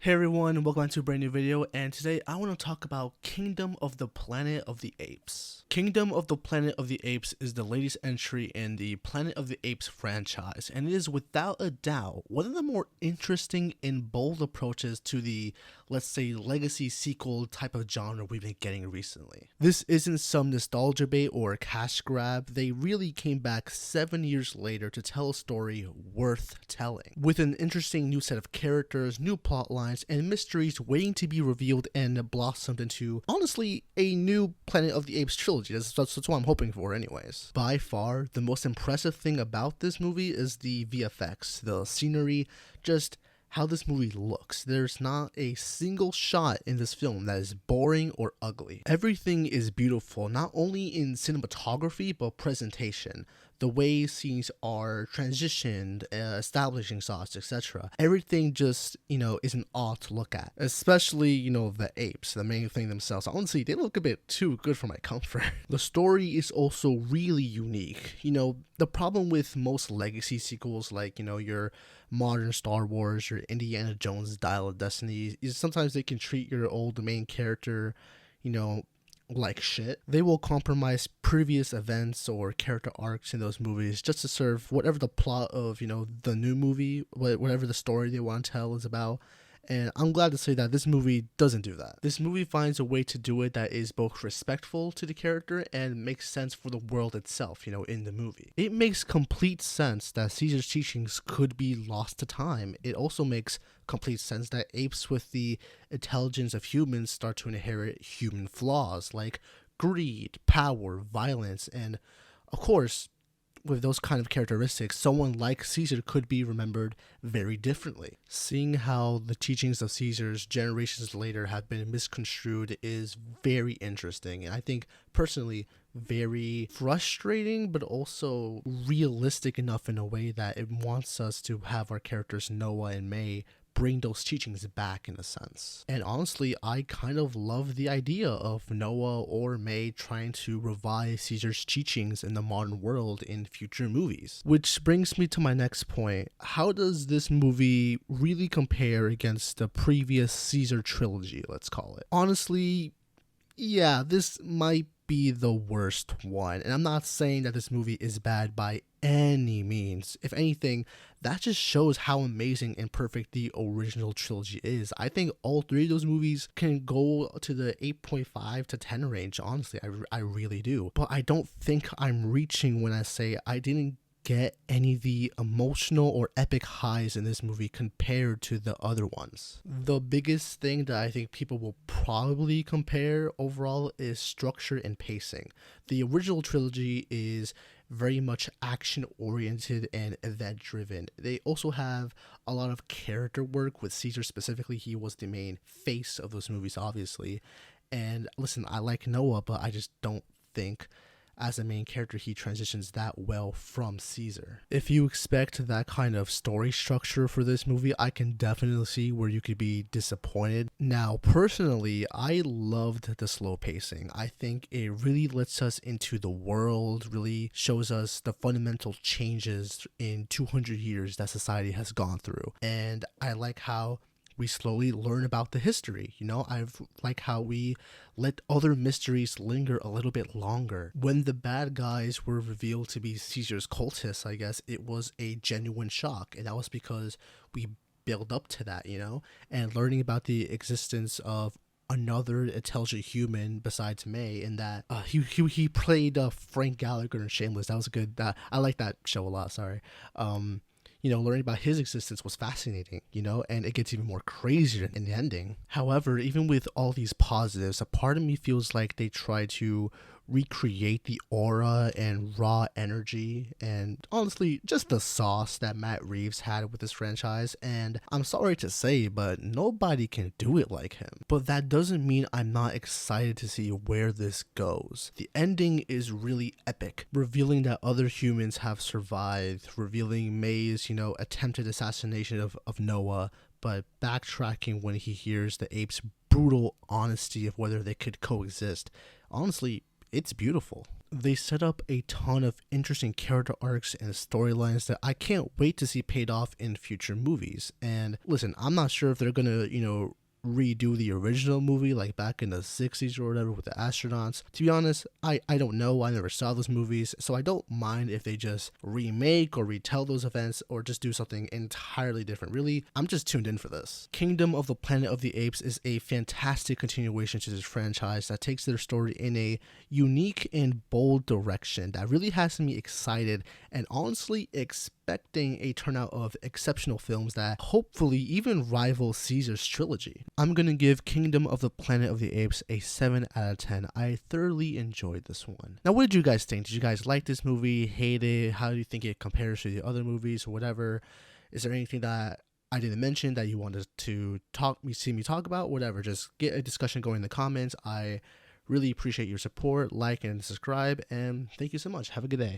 Hey everyone, welcome back to a brand new video, and today I want to talk about Kingdom of the Planet of the Apes. Kingdom of the Planet of the Apes is the latest entry in the Planet of the Apes franchise, and it is without a doubt one of the more interesting and bold approaches to the, let's say, legacy sequel type of genre we've been getting recently. This isn't some nostalgia bait or a cash grab. They really came back 7 years later to tell a story worth telling, with an interesting new set of characters, new plot lines, and mysteries waiting to be revealed and blossomed into, honestly, a new Planet of the Apes trilogy. That's what I'm hoping for anyways. By far, the most impressive thing about this movie is the VFX, the scenery, just how this movie looks. There's not a single shot in this film that is boring or ugly. Everything is beautiful, not only in cinematography, but presentation. The way scenes are transitioned, establishing shots, etc. Everything just, is an awe to look at. Especially, the apes, the main thing themselves. Honestly, they look a bit too good for my comfort. The story is also really unique. The problem with most legacy sequels, like, your modern Star Wars or Indiana Jones Dial of Destiny, is sometimes they can treat your old main character, like shit. They will compromise previous events or character arcs in those movies just to serve whatever the plot of, the new movie, whatever the story they want to tell is about. And I'm glad to say that this movie doesn't do that. This movie finds a way to do it that is both respectful to the character and makes sense for the world itself, in the movie. It makes complete sense that Caesar's teachings could be lost to time. It also makes complete sense that apes with the intelligence of humans start to inherit human flaws like greed, power, violence, and of course, with those kind of characteristics, someone like Caesar could be remembered very differently. Seeing how the teachings of Caesar's generations later have been misconstrued is very interesting, and I think personally very frustrating, but also realistic enough in a way that it wants us to have our characters Noah and May bring those teachings back in a sense. And honestly, I kind of love the idea of Noah or May trying to revive Caesar's teachings in the modern world in future movies. Which brings me to my next point. How does this movie really compare against the previous Caesar trilogy, let's call it? Honestly, yeah, this might be the worst one. And I'm not saying that this movie is bad by any means. If anything, that just shows how amazing and perfect the original trilogy is. I think all three of those movies can go to the 8.5 to 10 range, honestly. I really do. But I don't think I'm reaching when I say I didn't get any of the emotional or epic highs in this movie compared to the other ones. The biggest thing that I think people will probably compare overall is structure and pacing. The original trilogy is very much action oriented and event driven. They also have a lot of character work with Caesar specifically. He was the main face of those movies, obviously. And listen, I like Noah, but I just don't think as a main character he transitions that well from Caesar. If you expect that kind of story structure for this movie, I can definitely see where you could be disappointed. Now, personally, I loved the slow pacing. I think it really lets us into the world, really shows us the fundamental changes in 200 years that society has gone through. And I like how we slowly learn about the history. I like how we let other mysteries linger a little bit longer. When the bad guys were revealed to be Caesar's cultists, I guess it was a genuine shock, and that was because we build up to that, and learning about the existence of another intelligent human besides May, and that he played Frank Gallagher in Shameless. That was a good. I like that show a lot. Sorry. Learning about his existence was fascinating, and it gets even more crazier in the ending. However, even with all these positives, a part of me feels like they try to recreate the aura and raw energy and honestly just the sauce that Matt Reeves had with this franchise, and I'm sorry to say, but nobody can do it like him. But that doesn't mean I'm not excited to see where this goes. The ending is really epic, revealing that other humans have survived, revealing May's, attempted assassination of Noah, but backtracking when he hears the apes' brutal honesty of whether they could coexist. Honestly, it's beautiful. They set up a ton of interesting character arcs and storylines that I can't wait to see paid off in future movies. And listen, I'm not sure if they're gonna, redo the original movie like back in the 60s or whatever with the astronauts. To be honest, I don't know. I never saw those movies, so I don't mind if they just remake or retell those events or just do something entirely different. Really, I'm just tuned in for this. Kingdom of the Planet of the Apes is a fantastic continuation to this franchise that takes their story in a unique and bold direction that really has me excited and honestly expecting a turnout of exceptional films that hopefully even rival Caesar's trilogy. I'm gonna give Kingdom of the Planet of the Apes a 7 out of 10. I thoroughly enjoyed this one. Now, what did you guys think? Did you guys like this movie? Hate it? How do you think it compares to the other movies or whatever? Is there anything that I didn't mention that you wanted to see me talk about? Whatever, just get a discussion going in the comments. I really appreciate your support. Like and subscribe, and thank you so much. Have a good day.